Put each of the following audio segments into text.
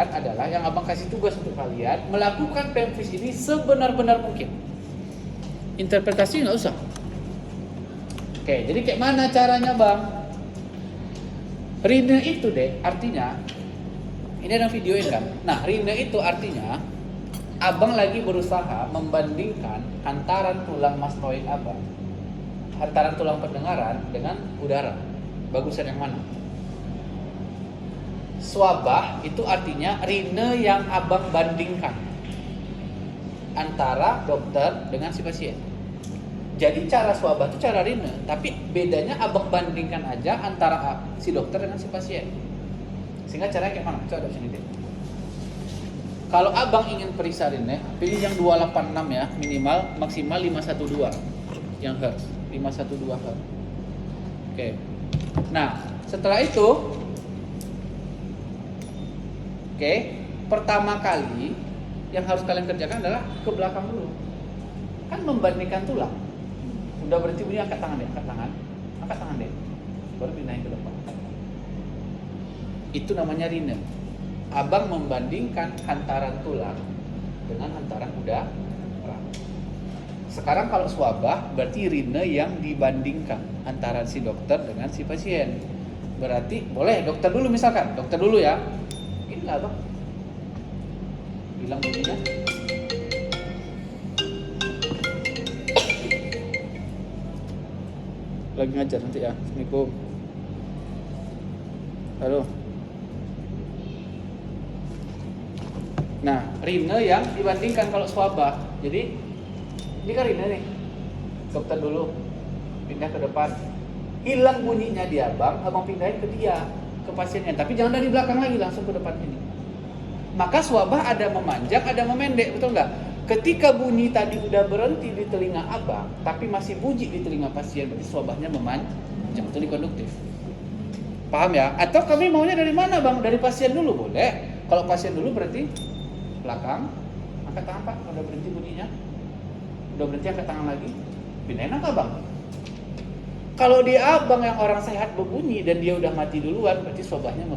adalah yang abang kasih tugas untuk kalian melakukan pempis ini sebenar-benar mungkin. Interpretasi nggak usah. Oke, jadi kayak mana caranya bang? Rine itu deh artinya, ini ada videoin kan. Nah rine itu artinya abang lagi berusaha membandingkan hantaran tulang mastoid abang, hantaran tulang pendengaran dengan udara. Bagusan yang mana? Swabah itu artinya rine yang abang bandingkan antara dokter dengan si pasien. Jadi cara swabah itu cara rine, tapi bedanya abang bandingkan aja antara si dokter dengan si pasien. Sehingga caranya kayak mana? Coba sini deh. Kalau abang ingin periksa rine, pilih yang 286 ya, minimal, maksimal 512 yang Hertz, 512 Hertz. Oke. Nah, setelah itu pertama kali yang harus kalian kerjakan adalah ke belakang dulu. Kan membandingkan tulang. Udah berhenti bunyi, angkat tangan deh, angkat tangan deh. Baru pindahin ke depan. Itu namanya rine. Abang membandingkan hantaran tulang dengan hantaran udara. Sekarang kalau swabah berarti rine yang dibandingkan antara si dokter dengan si pasien. Berarti boleh dokter dulu misalkan, dokter dulu ya. Inilah bang. Bilang bunyinya. Lagi ngajar nanti ya. Assalamualaikum. Halo. Nah, rine yang dibandingkan kalau swabah. Jadi ini kan rine nih. Dokter dulu. Pindah ke depan. Hilang bunyinya di abang pindahin ke dia, ke pasiennya. Tapi jangan dari belakang lagi, langsung ke depan ini. Maka swabah ada memanjang, ada memendek, betul nggak? Ketika bunyi tadi udah berhenti di telinga abang, tapi masih bunyi di telinga pasien, berarti swabahnya memanjang, itu konduktif. Paham ya? Atau kami maunya dari mana bang? Dari pasien dulu boleh. Kalau pasien dulu berarti belakang, angkat tangan pak, udah berhenti bunyinya, udah berhenti angkat tangan lagi, pindahin angka bang. Kalau dia abang yang orang sehat berbunyi dan dia udah mati duluan, berarti swabahnya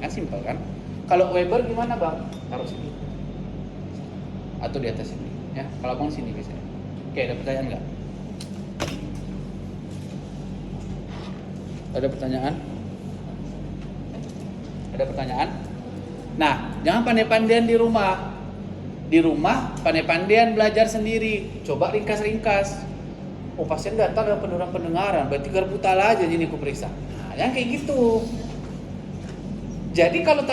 kan simpel kan? Kalau Weber gimana bang? Taruh sini atau di atas sini ya. Kalau abang sini biasanya. Oke, ada pertanyaan nggak? Ada pertanyaan? Ada pertanyaan? Nah, jangan pandai-pandaian di rumah. Di rumah pandai-pandaian belajar sendiri. Coba ringkas-ringkas. Oh, pasien datar ada penurunan pendengaran, berarti garpu tala aja ini aku periksa. Nah, yang kayak gitu. Jadi kalau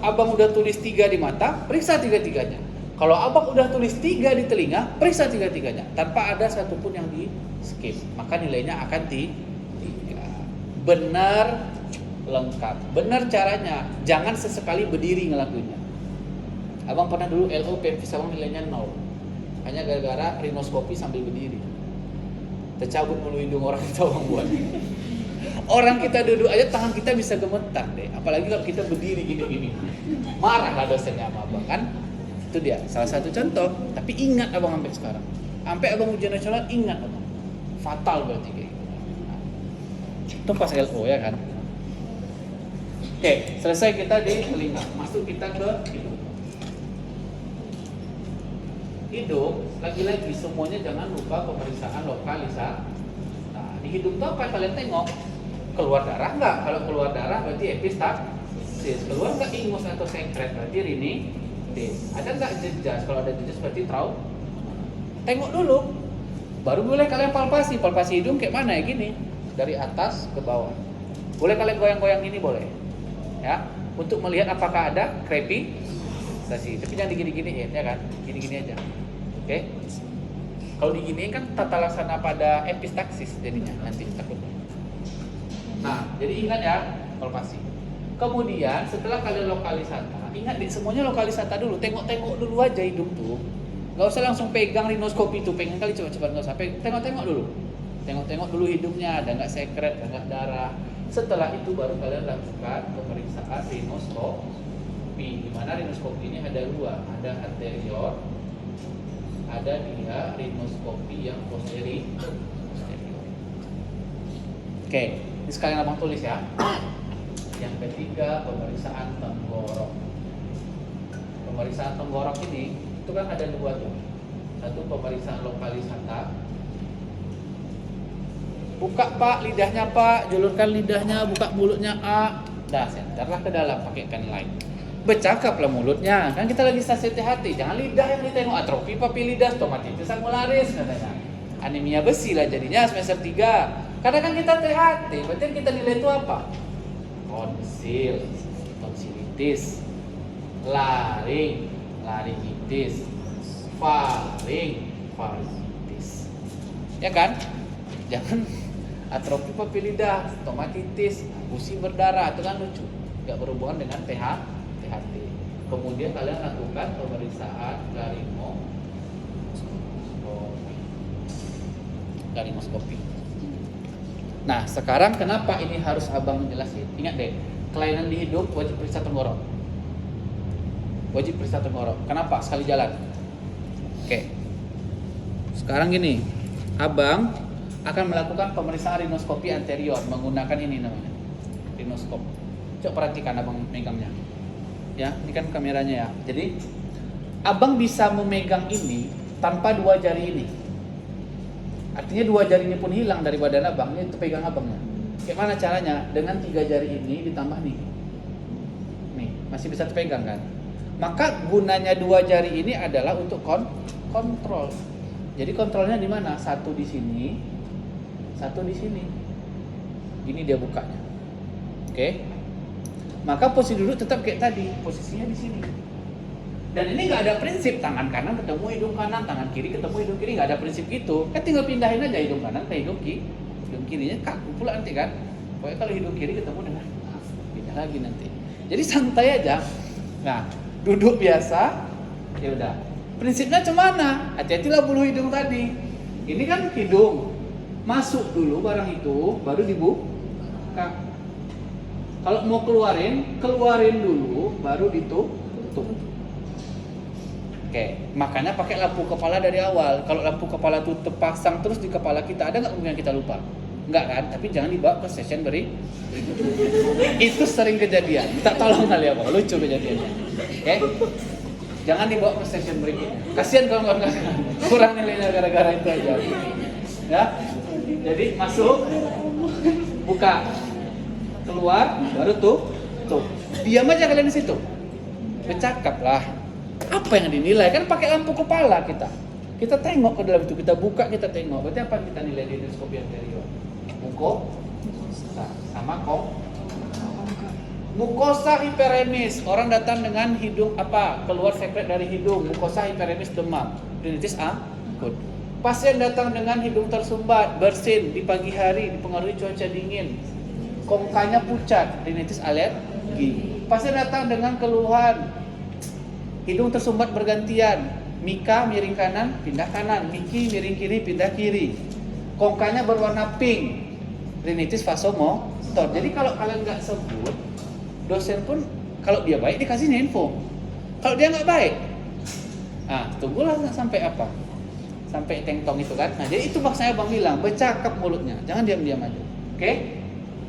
abang udah tulis 3 di mata, periksa 3-3-nya. Kalau abang udah tulis 3 di telinga, periksa 3-3-nya. Tanpa ada satupun yang di skip. Maka nilainya akan 3. Benar, lengkap. Benar caranya. Jangan sesekali berdiri ngelakuinnya. Abang pernah dulu LO pempis abang nilainya 0. Hanya gara-gara rinoskopi sambil berdiri. Tercabut mulu hidung orang kita abang buat. Orang kita duduk aja tangan kita bisa gemetar deh. Apalagi kalau kita berdiri gini-gini. Marahlah dosennya sama abang kan. Itu dia salah satu contoh. Tapi ingat abang sampai sekarang. Sampai abang ujian nasional ingat abang. Fatal berarti kayak gitu. Nah, itu pas LO ya kan. Oke, selesai kita di telinga. Masuk kita ke hidung. Hidung, lagi-lagi semuanya jangan lupa pemeriksaan lokalisasi. Nah, di hidung itu apa kalian tengok? Keluar darah nggak? Kalau keluar darah berarti epistaxis. Keluar nggak ingus atau sekret berarti rinitis. Ada nggak jejas? Kalau ada jejas berarti trauma. Tengok dulu. Baru boleh kalian palpasi. Palpasi hidung kayak mana ya gini? Dari atas ke bawah. Boleh kalian goyang-goyang ini boleh. Ya, untuk melihat apakah ada crepitasi. Tapi jangan digini-giniin ya kan? Gini-gini aja. Oke? Kalau diginiin kan tata laksana pada epistaxis jadinya nanti takutnya. Nah, jadi ingat ya, palpasi. Kemudian setelah kalian lokalisata, ingat deh semuanya lokalisata dulu. Tengok-tengok dulu aja hidung tuh. Gak usah langsung pegang rinoskopi tuh, pengen kali cepat-cepat nggak usah. Tengok-tengok dulu. Tengok-tengok dulu hidungnya, ada nggak sekret, ada nggak darah. Setelah itu baru kalian lakukan pemeriksaan rinoskopi. Di mana rinoskopi ini ada 2, ada anterior, ada dia rinoskopi yang posterior. Oke, ini sekalian abang tulis ya. Yang ketiga pemeriksaan tenggorok. pemeriksaan tenggorok ini itu kan ada dua tuh. Satu pemeriksaan lokalisata. Buka Pak lidahnya Pak, julurkan lidahnya, buka mulutnya A. Dah, senterlah ke dalam pakai pen light. Bercakaplah mulutnya. Kan kita lagi stasiun hati, jangan lidah yang ditengok. Atrofi papi lidah, stomatitis angularis katanya. Anemia besi lah jadinya semester 3. Karena kan kita THT, berarti yang kita nilai itu apa? Tonsil, tonsilitis, laringitis, faringitis. Ya kan? Jangan atrofi papi lidah, stomatitis, gusi berdarah, itu kan lucu. Gak berhubungan dengan THT. Kemudian kalian lakukan pemeriksaan laringoskopi. Nah, sekarang kenapa ini harus abang jelasin? Ingat deh, kelainan di hidung wajib periksa tenggorok. Wajib periksa tenggorok. Kenapa? Sekali jalan. Oke. Sekarang gini, abang akan melakukan pemeriksaan rinoskopi anterior menggunakan ini namanya rinoskop. Coba perhatikan abang megangnya. Ya, ini kan kameranya ya. Jadi, abang bisa memegang ini tanpa dua jari ini. Artinya dua jari ini pun hilang dari badan abang, ini pegang abangnya. Gimana caranya? Dengan 3 jari ini ditambah nih. Nih, masih bisa terpegang kan? Maka gunanya 2 jari ini adalah untuk kontrol. Jadi kontrolnya di mana? Satu di sini, satu di sini. Ini dia bukanya. Oke. Maka posisi duduk tetap kayak tadi, posisinya di sini. Dan ini nggak ada prinsip tangan kanan ketemu hidung kanan, tangan kiri ketemu hidung kiri, nggak ada prinsip gitu. Kan tinggal pindahin aja hidung kanan ke hidung kirinya kaku pula nanti kan. Pokoknya kalau hidung kiri ketemu dengan pindah lagi nanti. Jadi santai aja. Nah, duduk biasa, ya udah. Prinsipnya cemana? Hati-hatilah bulu hidung tadi. Ini kan hidung, masuk dulu barang itu, baru dibuka. Kalau mau keluarin dulu, baru ditutup. Oke, makanya pakai lampu kepala dari awal. Kalau lampu kepala itu terpasang terus di kepala kita, ada nggak mungkin kita lupa? Nggak kan? Tapi jangan dibawa ke session itu sering kejadian. Minta tolong kali ya Pak, lucu kejadiannya. Oke? Jangan dibawa ke session berikutnya. Kasihan kalau nggak kurang nilainya gara-gara itu aja. Ya? Jadi masuk, buka, keluar, baru tuh. Diam aja kalian di situ. Bercakap lah. Apa yang dinilai? Kan pakai lampu kepala kita. Kita tengok ke dalam itu, kita buka, kita tengok. Berarti apa yang kita nilai di endoskopi anterior? Mukosa hiperemis. Orang datang dengan hidung apa? Keluar sekret dari hidung. Mukosa hiperemis demam. Rinitis akut. Pasien datang dengan hidung tersumbat, bersin di pagi hari, dipengaruhi cuaca dingin. Kongkanya pucat, rinitis alergi. Pasien datang dengan keluhan hidung tersumbat bergantian, Mika miring kanan, pindah kanan, Miki miring kiri, pindah kiri. Kongkanya berwarna pink, rinitis vasomotor. Jadi kalau kalian nggak sebut, dosen pun kalau dia baik dikasih info. Kalau dia nggak baik, tunggulah sampai apa? Sampai tengtong itu kan. Nah, jadi itu maksudnya Bang bilang, bercakap mulutnya, jangan diam-diam aja. Oke?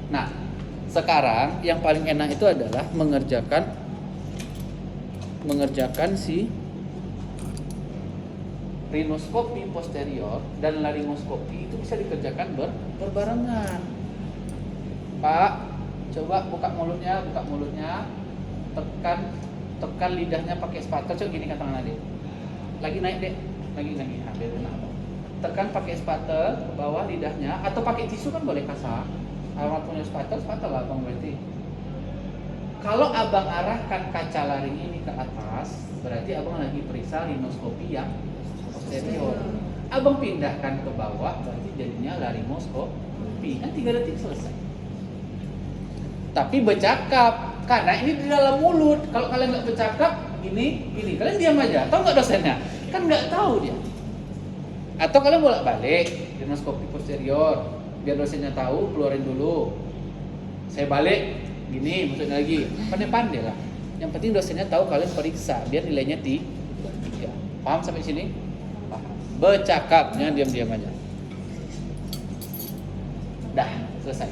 Nah, sekarang yang paling enak itu adalah mengerjakan si rinoskopi posterior dan laringoskopi itu bisa dikerjakan berbarengan. Pak, coba buka mulutnya, tekan lidahnya pakai spatula. Coba gini kan tangan adik. Lagi naik deh, lagi. Biar enak. Tekan pakai spatula ke bawah lidahnya, atau pakai tisu kan boleh kasar. Kalau punya spatula Bang berarti. Kalau abang arahkan kaca laring ini ke atas, berarti abang lagi periksa rinoskopi yang posterior. Abang pindahkan ke bawah, berarti jadinya laringoskopi. Kan 3 detik selesai. Tapi bercakap, karena ini di dalam mulut. Kalau kalian nggak bercakap, gini, kalian diam aja. Tahu nggak dosennya? Kan nggak tahu dia. Atau kalian bolak-balik rinoskopi posterior, biar dosennya tahu, keluarin dulu. Saya balik. Gini, maksudnya lagi, pandai-pandai lah. Yang penting dosennya tahu kalian periksa, biar nilainya 3. Paham sampai sini? Paham. Bercakap, jangan diam-diam aja. Dah, selesai.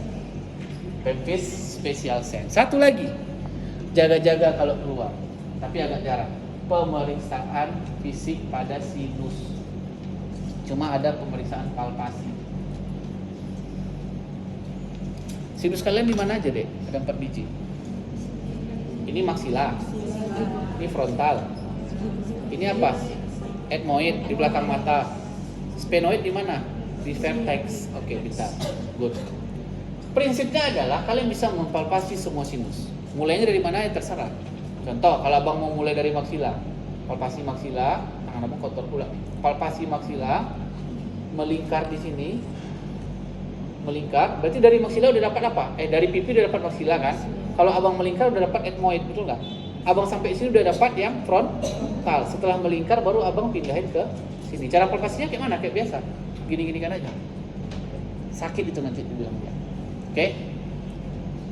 Pempis special sense. Satu lagi, jaga-jaga kalau keluar, tapi agak jarang. pemeriksaan fisik pada sinus. Cuma ada pemeriksaan palpasi. Sinus kalian di mana aja, Dek? Ada 4 biji. Ini maksila. Ini frontal. Ini apa? Ethmoid di belakang mata. Sphenoid di mana? Di vertex. Oke, bisa. Good. Prinsipnya adalah kalian bisa mempalpasi semua sinus. Mulainya dari mana ya terserah. Contoh, kalau abang mau mulai dari maksila, palpasi maksila, tangan abang kotor pula. Palpasi maksila, melingkar di sini, melingkar. Berarti dari maksila udah dapat apa? Dari pipi udah dapat maksila kan? Kalau abang melingkar udah dapat ethmoid, betul nggak? Abang sampai sini udah dapat yang frontal. Setelah melingkar baru abang pindahin ke sini. Cara palpasinya kayak mana? Kayak biasa. Gini-gini kan aja. Sakit itu nanti dibilangnya. Oke?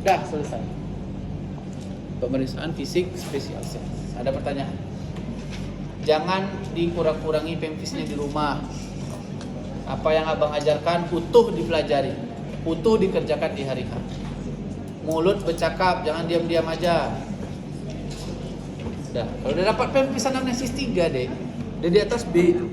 Dah selesai. Pemeriksaan fisik spesial. Ada pertanyaan? Jangan dikurang-kurangi pemfisnya di rumah. Apa yang abang ajarkan utuh dipelajari, utuh dikerjakan di hari H. Mulut bercakap, jangan diam-diam aja. Udah, kalau udah dapat pemfis anamnesis 3 deh. Udah di atas B itu.